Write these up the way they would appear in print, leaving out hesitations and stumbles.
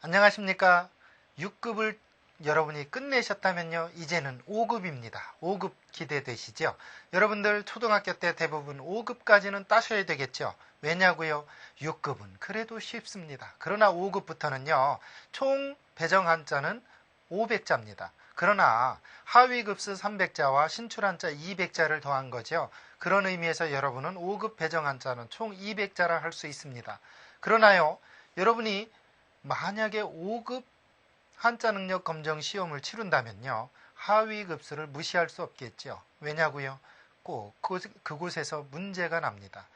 안녕하십니까. 6급을 여러분이 끝내셨다면요, 이제는 5급입니다. 5급 기대되시죠? 여러분들 초등학교 때 대부분 5급까지는 따셔야 되겠죠? 왜냐고요? 6급은 그래도 쉽습니다. 그러나 5급부터는요, 총 배정 한자는 500자입니다. 그러나 하위 급수 300자와 신출 한자 200자를 더한 거죠. 그런 의미에서 여러분은 5급 배정 한자는 총 200자라 할 수 있습니다. 그러나요, 여러분이 만약에 5급 한자 능력 검정 시험을 치른다면요, 하위 급수를 무시할 수 없겠죠. 왜냐고요? 꼭 그곳에서 문제가 납니다.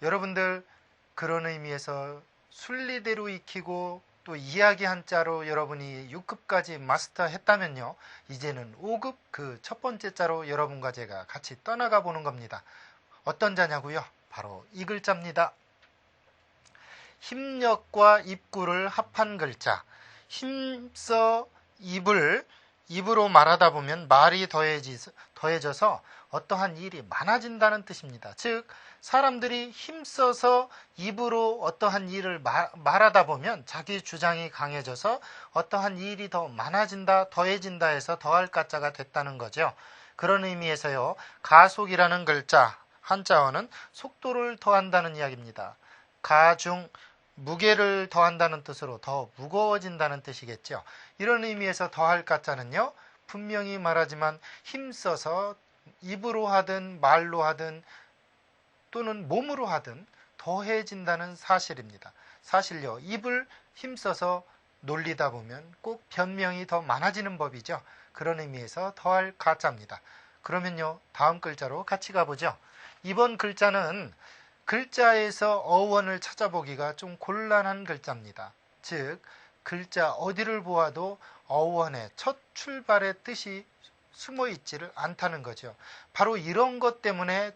여러분들 그런 의미에서 순리대로 익히고 또 이야기 한자로 여러분이 6급까지 마스터했다면요, 이제는 5급 그 첫 번째 자로 여러분과 제가 같이 떠나가 보는 겁니다. 어떤 자냐고요? 바로 이 글자입니다. 힘력과 입구를 합한 글자. 힘써 입으로 말하다 보면 말이 더해져서 어떠한 일이 많아진다는 뜻입니다. 즉, 사람들이 힘써서 입으로 어떠한 일을 말하다 보면 자기 주장이 강해져서 어떠한 일이 더 많아진다, 더해진다 해서 더할 가짜가 됐다는 거죠. 그런 의미에서요, 가속이라는 글자, 한자어는 속도를 더한다는 이야기입니다. 가중 무게를 더한다는 뜻으로 더 무거워진다는 뜻이겠죠. 이런 의미에서 더할 가짜는요, 분명히 말하지만 힘써서 입으로 하든 말로 하든 또는 몸으로 하든 더해진다는 사실입니다. 사실요, 입을 힘써서 놀리다 보면 꼭 변명이 더 많아지는 법이죠. 그런 의미에서 더할 가짜입니다. 그러면요, 다음 글자로 같이 가보죠. 이번 글자는 글자에서 어원을 찾아보기가 좀 곤란한 글자입니다. 즉, 글자 어디를 보아도 어원의 첫 출발의 뜻이 숨어 있지를 않다는 거죠. 바로 이런 것 때문에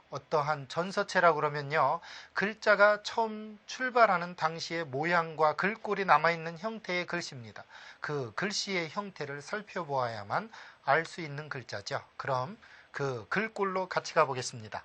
어떠한 전서체라고 그러면요, 글자가 처음 출발하는 당시의 모양과 글꼴이 남아있는 형태의 글씨입니다. 그 글씨의 형태를 살펴보아야만 알 수 있는 글자죠. 그럼 그 글꼴로 같이 가보겠습니다.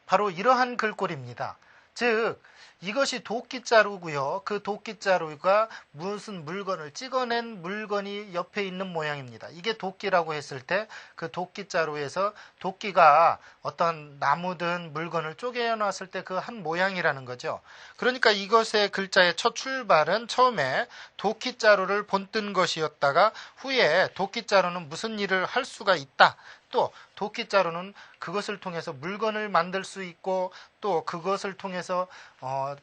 바로 이러한 글꼴입니다. 즉, 이것이 도끼자루고요. 그 도끼자루가 무슨 물건을 찍어낸 물건이 옆에 있는 모양입니다. 이게 도끼라고 했을 때 그 도끼자루에서 도끼가 어떤 나무든 물건을 쪼개놨을 때 그 한 모양이라는 거죠. 그러니까 이것의 글자의 첫 출발은 처음에 도끼자루를 본뜬 것이었다가 후에 도끼자루는 무슨 일을 할 수가 있다. 또 도끼자루는 그것을 통해서 물건을 만들 수 있고 또 그것을 통해서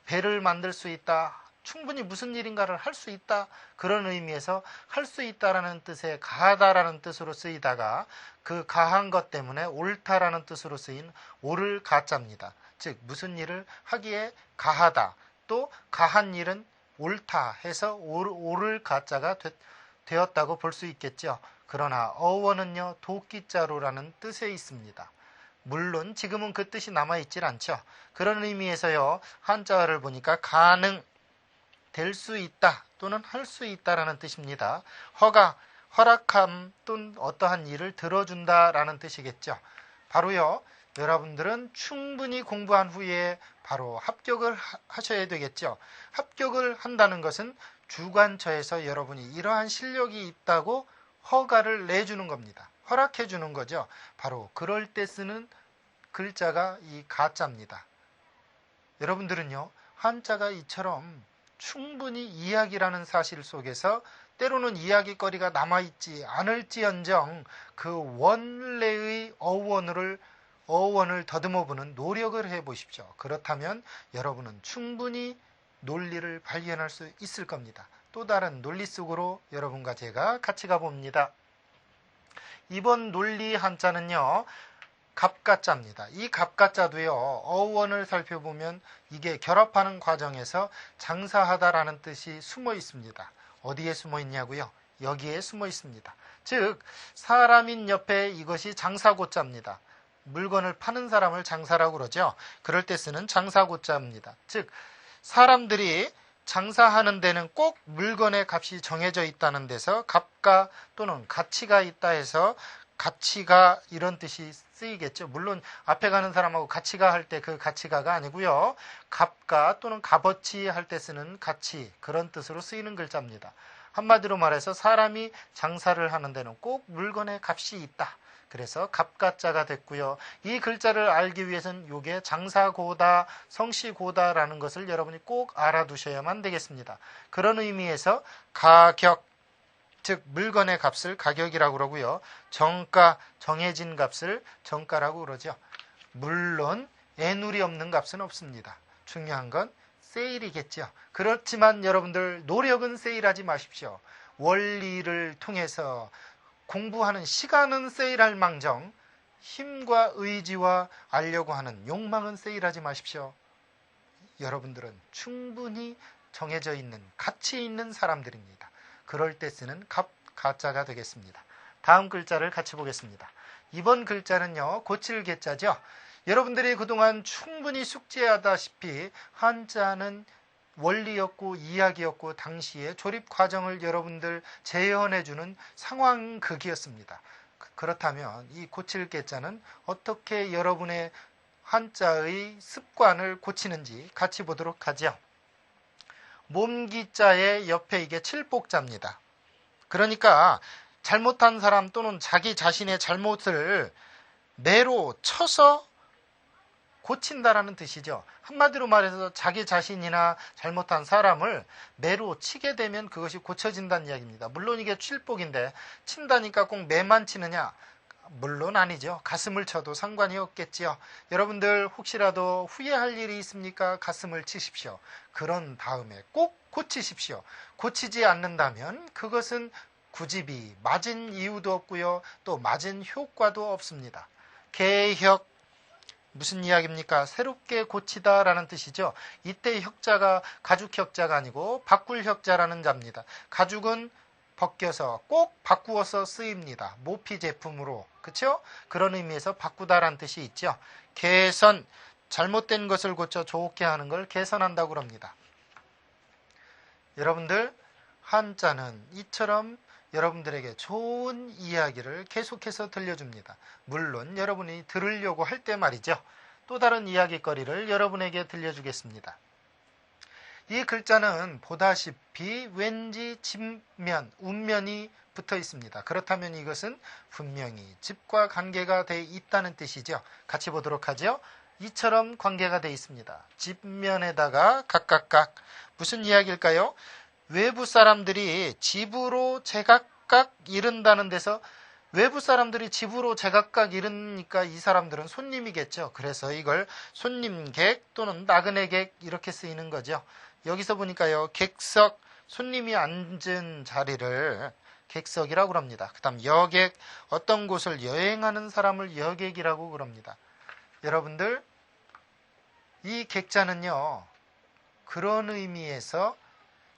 배를 만들 수 있다. 충분히 무슨 일인가를 할 수 있다. 그런 의미에서 할 수 있다라는 뜻의 가하다라는 뜻으로 쓰이다가 그 가한 것 때문에 옳다라는 뜻으로 쓰인 옳을 가짜입니다. 즉, 무슨 일을 하기에 가하다. 또 가한 일은 옳다 해서 옳을 가짜가 되었다고 볼 수 있겠죠. 그러나 어원은요, 도끼자루라는 뜻에 있습니다. 물론 지금은 그 뜻이 남아있질 않죠. 그런 의미에서요, 한자어를 보니까 가능, 될 수 있다 또는 할 수 있다라는 뜻입니다. 허락함 또는 어떠한 일을 들어준다라는 뜻이겠죠. 바로요, 여러분들은 충분히 공부한 후에 바로 합격을 하셔야 되겠죠. 합격을 한다는 것은 주관처에서 여러분이 이러한 실력이 있다고 허가를 내주는 겁니다. 허락해 주는 거죠. 바로 그럴 때 쓰는 글자가 이 가짜입니다. 여러분들은요, 한자가 이처럼 충분히 이야기라는 사실 속에서 때로는 이야기거리가 남아있지 않을지언정 그 원래의 어원을 더듬어보는 노력을 해보십시오. 그렇다면 여러분은 충분히 논리를 발견할 수 있을 겁니다. 또 다른 논리 속으로 여러분과 제가 같이 가봅니다. 이번 논리 한자는요, 갑가짜입니다. 이 갑가짜도요, 어원을 살펴보면 이게 결합하는 과정에서 장사하다라는 뜻이 숨어 있습니다. 어디에 숨어 있냐고요? 여기에 숨어 있습니다. 즉, 사람인 옆에 이것이 장사고자입니다. 물건을 파는 사람을 장사라고 그러죠. 그럴 때 쓰는 장사고자입니다. 즉, 사람들이 장사하는 데는 꼭 물건의 값이 정해져 있다는 데서 값가 또는 가치가 있다 해서 가치가 이런 뜻이 쓰이겠죠. 물론 앞에 가는 사람하고 가치가 할 때 그 가치가가 아니고요. 값가 또는 값어치 할 때 쓰는 가치, 그런 뜻으로 쓰이는 글자입니다. 한마디로 말해서 사람이 장사를 하는 데는 꼭 물건의 값이 있다. 그래서 값가자가 됐고요. 이 글자를 알기 위해서는 이게 장사고다, 성씨고다라는 것을 여러분이 꼭 알아두셔야만 되겠습니다. 그런 의미에서 가격, 즉 물건의 값을 가격이라고 그러고요. 정가, 정해진 값을 정가라고 그러죠. 물론 애누리 없는 값은 없습니다. 중요한 건 세일이겠죠. 그렇지만 여러분들 노력은 세일하지 마십시오. 원리를 통해서 공부하는 시간은 세일할 망정, 힘과 의지와 알려고 하는 욕망은 세일하지 마십시오. 여러분들은 충분히 정해져 있는 가치 있는 사람들입니다. 그럴 때 쓰는 가짜가 되겠습니다. 다음 글자를 같이 보겠습니다. 이번 글자는요, 고칠 개자죠. 여러분들이 그동안 충분히 숙지하다시피 한자는 원리였고 이야기였고 당시의 조립 과정을 여러분들 재현해주는 상황극이었습니다. 그렇다면 이 고칠 개자는 어떻게 여러분의 한자의 습관을 고치는지 같이 보도록 하죠. 몸기자의 옆에 이게 칠복자입니다. 그러니까 잘못한 사람 또는 자기 자신의 잘못을 매로 쳐서 고친다라는 뜻이죠. 한마디로 말해서 자기 자신이나 잘못한 사람을 매로 치게 되면 그것이 고쳐진다는 이야기입니다. 물론 이게 칠복인데 친다니까 꼭 매만 치느냐? 물론 아니죠. 가슴을 쳐도 상관이 없겠지요. 여러분들 혹시라도 후회할 일이 있습니까? 가슴을 치십시오. 그런 다음에 꼭 고치십시오. 고치지 않는다면 그것은 굳이 맞은 이유도 없고요. 또 맞은 효과도 없습니다. 개혁, 무슨 이야기입니까? 새롭게 고치다라는 뜻이죠. 이때 혁자가 가죽 혁자가 아니고 바꿀 혁자라는 자입니다. 가죽은 벗겨서 꼭 바꾸어서 쓰입니다. 모피 제품으로. 그렇죠? 그런 의미에서 바꾸다라는 뜻이 있죠. 개선, 잘못된 것을 고쳐 좋게 하는 걸 개선한다고 합니다. 여러분들 한자는 이처럼 여러분들에게 좋은 이야기를 계속해서 들려줍니다. 물론 여러분이 들으려고 할 때 말이죠. 또 다른 이야기거리를 여러분에게 들려주겠습니다. 이 글자는 보다시피 왠지 집면, 운면이 붙어 있습니다. 그렇다면 이것은 분명히 집과 관계가 돼 있다는 뜻이죠. 같이 보도록 하죠. 이처럼 관계가 돼 있습니다. 집면에다가 각각각. 무슨 이야기일까요? 외부 사람들이 집으로 제각각 이른다는 데서 외부 사람들이 집으로 제각각 이르니까 이 사람들은 손님이겠죠. 그래서 이걸 손님객 또는 나그네객 이렇게 쓰이는 거죠. 여기서 보니까요. 객석, 손님이 앉은 자리를 객석이라고 합니다. 그 다음 여객, 어떤 곳을 여행하는 사람을 여객이라고 그럽니다. 여러분들 이 객자는요. 그런 의미에서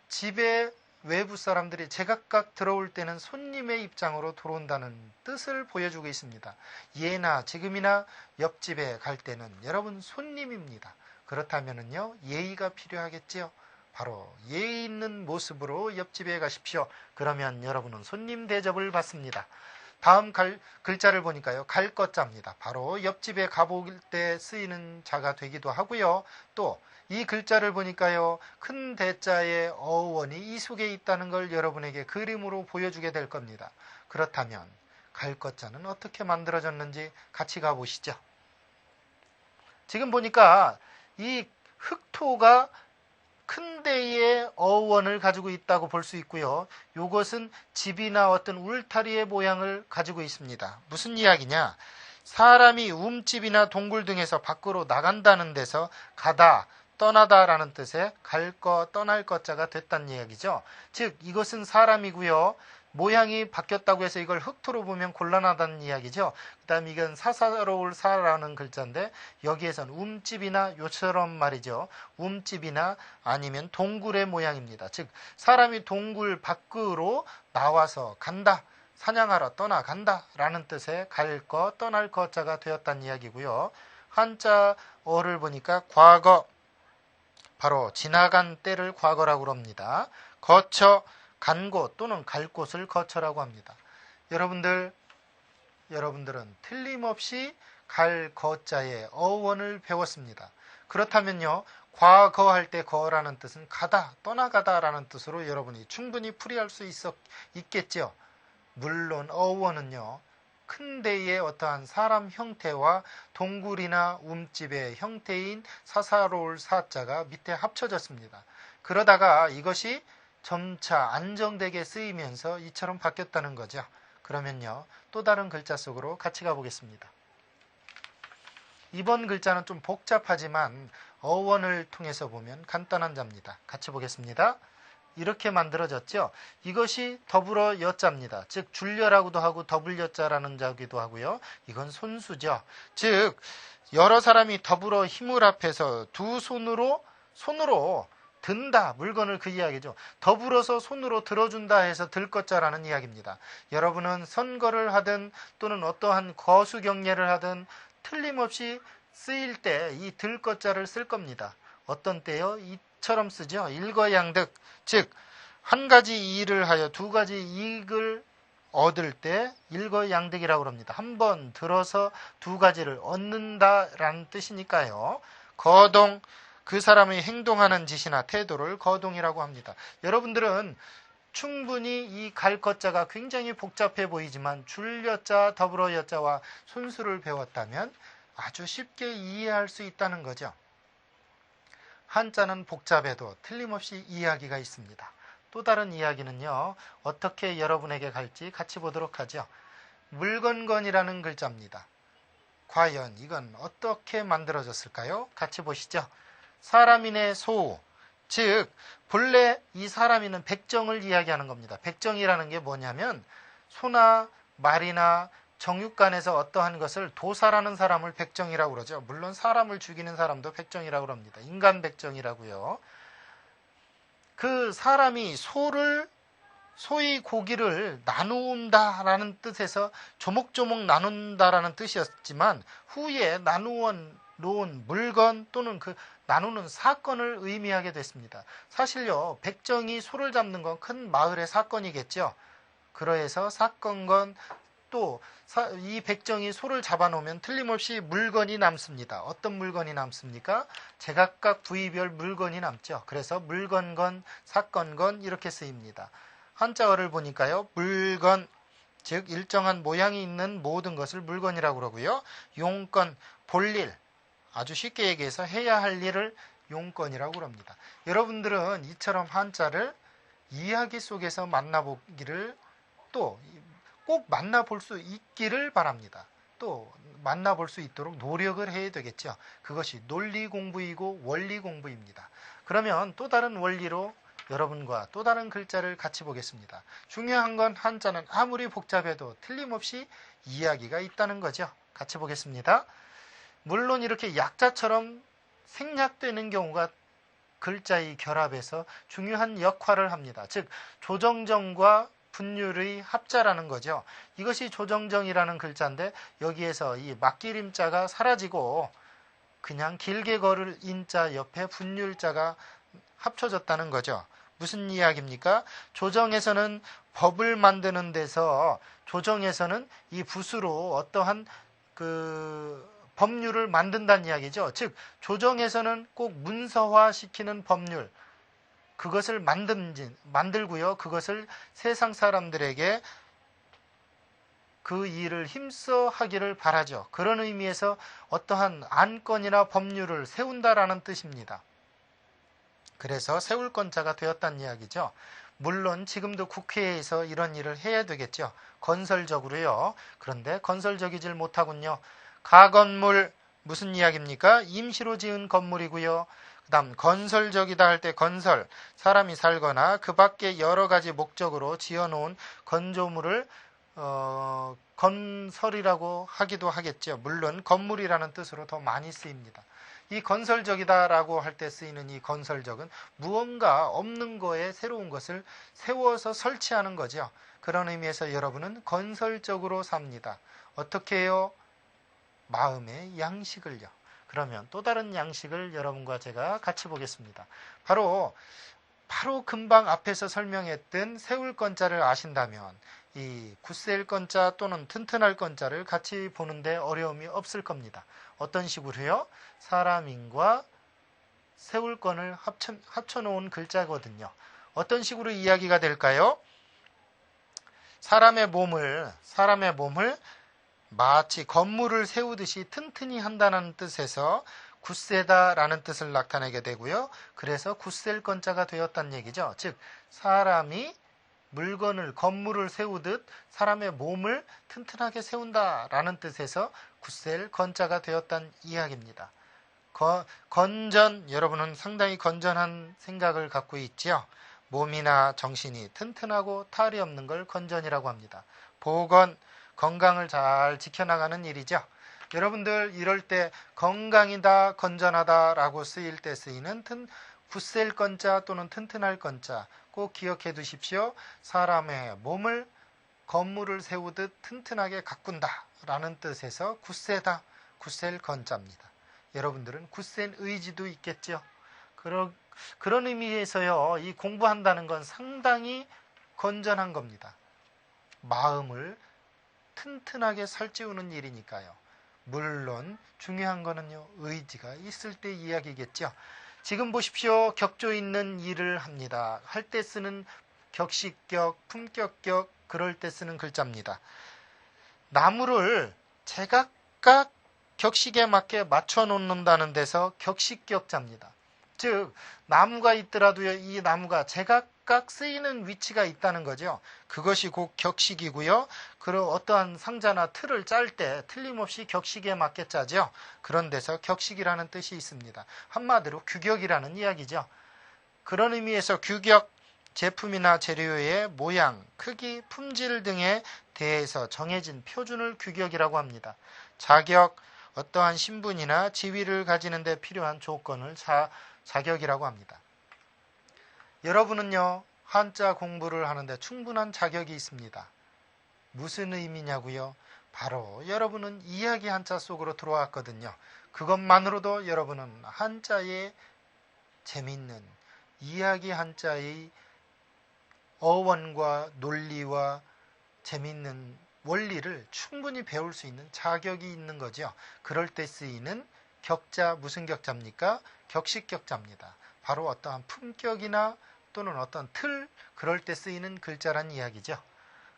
집에 외부 사람들이 제각각 들어올 때는 손님의 입장으로 들어온다는 뜻을 보여주고 있습니다. 예나 지금이나 옆집에 갈 때는 여러분 손님입니다. 그렇다면요 예의가 필요하겠지요. 바로 예의 있는 모습으로 옆집에 가십시오. 그러면 여러분은 손님 대접을 받습니다. 다음 글자를 보니까요. 갈 것자입니다. 바로 옆집에 가볼 때 쓰이는 자가 되기도 하고요. 또 이 글자를 보니까요. 큰 대자의 어원이 이 속에 있다는 걸 여러분에게 그림으로 보여주게 될 겁니다. 그렇다면 갈 것자는 어떻게 만들어졌는지 같이 가보시죠. 지금 보니까 이 흑토가 큰 데의 어원을 가지고 있다고 볼 수 있고요. 이것은 집이나 어떤 울타리의 모양을 가지고 있습니다. 무슨 이야기냐? 사람이 움집이나 동굴 등에서 밖으로 나간다는 데서 가다, 떠나다라는 뜻의 갈 거, 떠날 것자가 됐다는 이야기죠. 즉 이것은 사람이고요. 모양이 바뀌었다고 해서 이걸 흑토로 보면 곤란하다는 이야기죠. 그 다음 이건 사사로울 사라는 글자인데 여기에선 움집이나 요처럼 말이죠. 움집이나 아니면 동굴의 모양입니다. 즉 사람이 동굴 밖으로 나와서 간다. 사냥하러 떠나간다 라는 뜻의 갈 거, 떠날 것자가 되었다는 이야기고요. 한자어를 보니까 과거, 바로 지나간 때를 과거라고 합니다. 거쳐 간 곳 또는 갈 곳을 거쳐라고 합니다. 여러분들은 틀림없이 갈 거자의 어원을 배웠습니다. 그렇다면요, 과거 할 때 거라는 뜻은 가다, 떠나가다 라는 뜻으로 여러분이 충분히 풀이할 수 있겠죠. 물론 어원은요, 큰 데의 어떠한 사람 형태와 동굴이나 움집의 형태인 사사로울 사자가 밑에 합쳐졌습니다. 그러다가 이것이 점차 안정되게 쓰이면서 이처럼 바뀌었다는 거죠. 그러면요, 또 다른 글자 속으로 같이 가보겠습니다. 이번 글자는 좀 복잡하지만 어원을 통해서 보면 간단한 자입니다. 같이 보겠습니다. 이렇게 만들어졌죠. 이것이 더불어 여자입니다. 즉 줄여라고도 하고 더불여자라는 자기도 하고요. 이건 손수죠. 즉 여러 사람이 더불어 힘을 합해서 두 손으로 든다, 물건을 그 이야기죠. 더불어서 손으로 들어준다 해서 들것자라는 이야기입니다. 여러분은 선거를 하든 또는 어떠한 거수경례를 하든 틀림없이 쓰일 때 이 들것자를 쓸 겁니다. 어떤 때요? 이처럼 쓰죠. 일거양득, 즉 한 가지 일을 하여 두 가지 이익을 얻을 때 일거양득이라고 합니다. 한 번 들어서 두 가지를 얻는다라는 뜻이니까요. 거동, 그 사람이 행동하는 짓이나 태도를 거동이라고 합니다. 여러분들은 충분히 이 갈 것자가 굉장히 복잡해 보이지만 줄여자, 더불어 여자와 손수를 배웠다면 아주 쉽게 이해할 수 있다는 거죠. 한자는 복잡해도 틀림없이 이야기가 있습니다. 또 다른 이야기는요, 어떻게 여러분에게 갈지 같이 보도록 하죠. 물건건이라는 글자입니다. 과연 이건 어떻게 만들어졌을까요? 같이 보시죠. 사람인의 소, 즉 본래 이 사람인은 백정을 이야기하는 겁니다. 백정이라는 게 뭐냐면 소나 말이나 정육간에서 어떠한 것을 도살하는 사람을 백정이라고 그러죠. 물론 사람을 죽이는 사람도 백정이라고 합니다. 인간 백정이라고요. 그 사람이 소의 고기를 나누다라는 뜻에서 조목조목 나눈다라는 뜻이었지만 후에 나누어 놓은 물건 또는 그 나누는 사건을 의미하게 됐습니다. 사실요, 백정이 소를 잡는 건 큰 마을의 사건이겠죠. 그러해서 사건건 또 이 백정이 소를 잡아놓으면 틀림없이 물건이 남습니다. 어떤 물건이 남습니까? 제각각 부위별 물건이 남죠. 그래서 물건건, 사건건 이렇게 쓰입니다. 한자어를 보니까요, 물건, 즉 일정한 모양이 있는 모든 것을 물건이라고 그러고요. 용건, 볼일, 아주 쉽게 얘기해서 해야 할 일을 용건이라고 합니다. 여러분들은 이처럼 한자를 이야기 속에서 만나보기를 또 꼭 만나볼 수 있기를 바랍니다. 또 만나볼 수 있도록 노력을 해야 되겠죠. 그것이 논리 공부이고 원리 공부입니다. 그러면 또 다른 원리로 여러분과 또 다른 글자를 같이 보겠습니다. 중요한 건 한자는 아무리 복잡해도 틀림없이 이야기가 있다는 거죠. 같이 보겠습니다. 물론 이렇게 약자처럼 생략되는 경우가 글자의 결합에서 중요한 역할을 합니다. 즉 조정정과 분율의 합자라는 거죠. 이것이 조정정이라는 글자인데 여기에서 이 막기림자가 사라지고 그냥 길게 걸을 인자 옆에 분율자가 합쳐졌다는 거죠. 무슨 이야기입니까? 조정에서는 법을 만드는 데서 조정에서는 이 붓으로 어떠한 법률을 만든다는 이야기죠. 즉 조정에서는 꼭 문서화시키는 법률, 그것을 만들고요. 그것을 세상 사람들에게 그 일을 힘써 하기를 바라죠. 그런 의미에서 어떠한 안건이나 법률을 세운다라는 뜻입니다. 그래서 세울 건자가 되었다는 이야기죠. 물론 지금도 국회에서 이런 일을 해야 되겠죠. 건설적으로요. 그런데 건설적이질 못하군요. 가건물, 무슨 이야기입니까? 임시로 지은 건물이고요. 그 다음 건설적이다 할 때 건설, 사람이 살거나 그 밖에 여러 가지 목적으로 지어놓은 건조물을 건설이라고 하기도 하겠죠. 물론 건물이라는 뜻으로 더 많이 쓰입니다. 이 건설적이다라고 할 때 쓰이는 이 건설적은 무언가 없는 거에 새로운 것을 세워서 설치하는 거죠. 그런 의미에서 여러분은 건설적으로 삽니다. 어떻게 해요? 마음의 양식을요. 그러면 또 다른 양식을 여러분과 제가 같이 보겠습니다. 바로 금방 앞에서 설명했던 세울 건자를 아신다면 이 굳셀 건자 또는 튼튼할 건자를 같이 보는데 어려움이 없을 겁니다. 어떤 식으로요? 사람인과 세울 건을 합쳐놓은 글자거든요. 어떤 식으로 이야기가 될까요? 사람의 몸을 마치 건물을 세우듯이 튼튼히 한다는 뜻에서 굳세다라는 뜻을 나타내게 되고요. 그래서 굳셀 건자가 되었다는 얘기죠. 즉 사람이 건물을 세우듯 사람의 몸을 튼튼하게 세운다라는 뜻에서 굳셀 건자가 되었다는 이야기입니다. 건전, 여러분은 상당히 건전한 생각을 갖고 있지요. 몸이나 정신이 튼튼하고 탈이 없는 걸 건전이라고 합니다. 보건, 건강을 잘 지켜나가는 일이죠. 여러분들 이럴 때 건강이다, 건전하다 라고 쓰일 때 쓰이는 굳셀 건자 또는 튼튼할 건자 꼭 기억해 두십시오. 사람의 몸을 건물을 세우듯 튼튼하게 가꾼다 라는 뜻에서 굳세다, 굳셀 건자입니다. 여러분들은 굳센 의지도 있겠죠. 그런 의미에서요, 이 공부한다는 건 상당히 건전한 겁니다. 마음을 튼튼하게 살찌우는 일이니까요. 물론 중요한 거는요, 의지가 있을 때 이야기겠죠. 지금 보십시오. 격조 있는 일을 합니다. 할 때 쓰는 격식격, 품격격, 그럴 때 쓰는 글자입니다. 나무를 제각각 격식에 맞게 맞춰 놓는다는 데서 격식격자입니다. 즉 나무가 있더라도요, 이 나무가 제각각 쓰이는 위치가 있다는 거죠. 그것이 곧 격식이고요. 그리고 어떠한 상자나 틀을 짤 때 틀림없이 격식에 맞게 짜죠. 그런 데서 격식이라는 뜻이 있습니다. 한마디로 규격이라는 이야기죠. 그런 의미에서 규격, 제품이나 재료의 모양, 크기, 품질 등에 대해서 정해진 표준을 규격이라고 합니다. 자격, 어떠한 신분이나 지위를 가지는 데 필요한 조건을 자격이라고 합니다. 여러분은요, 한자 공부를 하는데 충분한 자격이 있습니다. 무슨 의미냐고요? 바로 여러분은 이야기 한자 속으로 들어왔거든요. 그것만으로도 여러분은 한자의 재미있는 이야기 한자의 어원과 논리와 재미있는 원리를 충분히 배울 수 있는 자격이 있는 거죠. 그럴 때 쓰이는 격자, 무슨 격자입니까? 격식격자입니다. 바로 어떠한 품격이나 또는 어떤 틀, 그럴 때 쓰이는 글자란 이야기죠.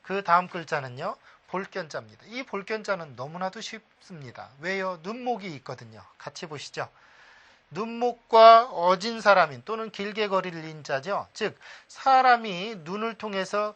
그 다음 글자는요, 볼견자입니다. 이 볼견자는 너무나도 쉽습니다. 왜요? 눈목이 있거든요. 같이 보시죠. 눈목과 어진 사람인 또는 길게 거릴 인자죠. 즉 사람이 눈을 통해서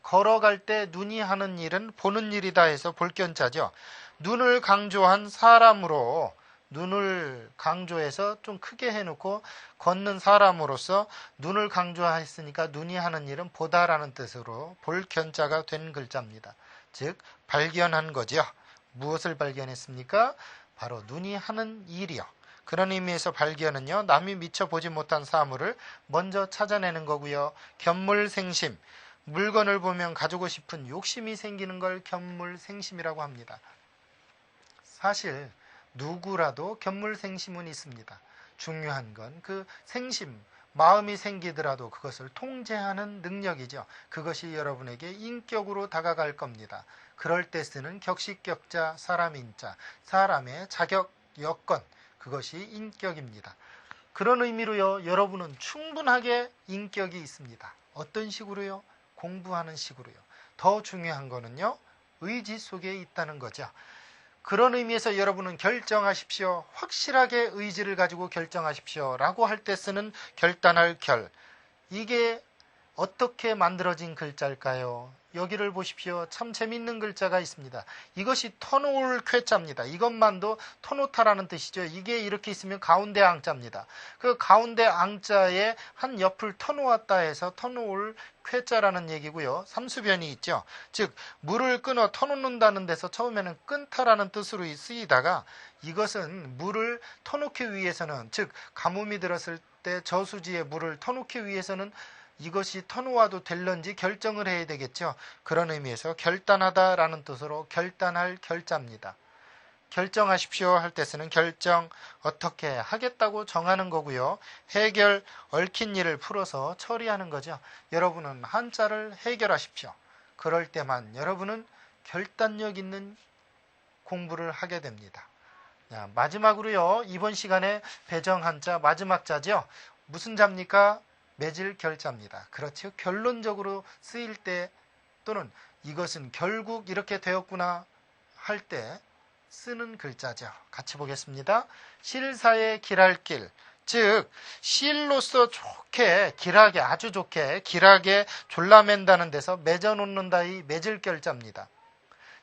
걸어갈 때 눈이 하는 일은 보는 일이다 해서 볼견자죠. 눈을 강조한 사람으로, 눈을 강조해서 좀 크게 해놓고 걷는 사람으로서 눈을 강조했으니까 눈이 하는 일은 보다라는 뜻으로 볼견자가 된 글자입니다. 즉 발견한 거죠. 무엇을 발견했습니까? 바로 눈이 하는 일이요. 그런 의미에서 발견은요, 남이 미처 보지 못한 사물을 먼저 찾아내는 거고요. 견물생심, 물건을 보면 가지고 싶은 욕심이 생기는 걸 견물생심이라고 합니다. 사실 누구라도 견물생심은 있습니다. 중요한 건 그 생심, 마음이 생기더라도 그것을 통제하는 능력이죠. 그것이 여러분에게 인격으로 다가갈 겁니다. 그럴 때 쓰는 격식격자, 사람인자, 사람의 자격, 여건, 그것이 인격입니다. 그런 의미로요, 여러분은 충분하게 인격이 있습니다. 어떤 식으로요? 공부하는 식으로요. 더 중요한 거는요, 의지 속에 있다는 거죠. 그런 의미에서 여러분은 결정하십시오. 확실하게 의지를 가지고 결정하십시오. 라고 할 때 쓰는 결단할 결. 이게 어떻게 만들어진 글자일까요? 여기를 보십시오. 참 재밌는 글자가 있습니다. 이것이 터놓을 쾌자입니다. 이것만도 터놓다라는 뜻이죠. 이게 이렇게 있으면 가운데 앙자입니다. 그 가운데 앙자에 한 옆을 터놓았다 해서 터놓을 쾌자라는 얘기고요. 삼수변이 있죠. 즉 물을 끊어 터놓는다는 데서 처음에는 끊다라는 뜻으로 쓰이다가 이것은 물을 터놓기 위해서는, 즉 가뭄이 들었을 때 저수지에 물을 터놓기 위해서는 이것이 터놓아도 될런지 결정을 해야 되겠죠. 그런 의미에서 결단하다라는 뜻으로 결단할 결자입니다. 결정하십시오 할 때 쓰는 결정, 어떻게 하겠다고 정하는 거고요. 해결, 얽힌 일을 풀어서 처리하는 거죠. 여러분은 한자를 해결하십시오. 그럴 때만 여러분은 결단력 있는 공부를 하게 됩니다. 자, 마지막으로요. 이번 시간에 배정 한자 마지막 자죠. 무슨 자입니까? 매질 결자입니다. 그렇죠. 결론적으로 쓰일 때 또는 이것은 결국 이렇게 되었구나 할 때 쓰는 글자죠. 같이 보겠습니다. 실사의 길할 길, 즉 실로서 좋게 길하게 아주 좋게 길하게 졸라맨다는 데서 맺어놓는다 이 맺을 결자입니다.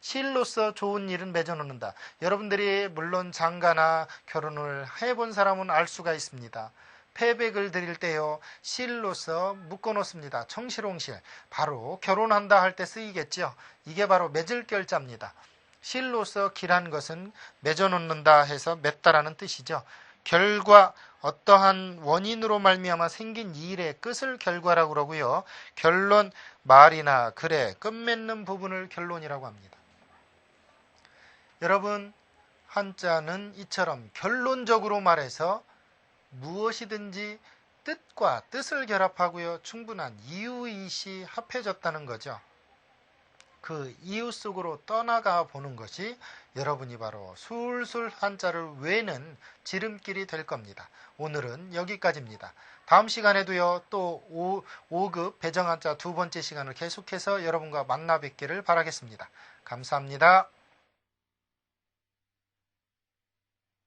실로서 좋은 일은 맺어놓는다. 여러분들이 물론 장가나 결혼을 해본 사람은 알 수가 있습니다. 패백을 드릴 때요. 실로서 묶어놓습니다. 청실홍실. 바로 결혼한다 할 때 쓰이겠죠. 이게 바로 맺을 결자입니다. 실로서 길한 것은 맺어놓는다 해서 맺다라는 뜻이죠. 결과 어떠한 원인으로 말미암아 생긴 일의 끝을 결과라고 그러고요. 결론 말이나 글의 끝맺는 부분을 결론이라고 합니다. 여러분 한자는 이처럼 결론적으로 말해서 무엇이든지 뜻과 뜻을 결합하고요. 충분한 이유이시 합해졌다는 거죠. 그 이유 속으로 떠나가 보는 것이 여러분이 바로 술술 한자를 외는 지름길이 될 겁니다. 오늘은 여기까지입니다. 다음 시간에도요. 또 5급 배정 한자 두 번째 시간을 계속해서 여러분과 만나 뵙기를 바라겠습니다. 감사합니다.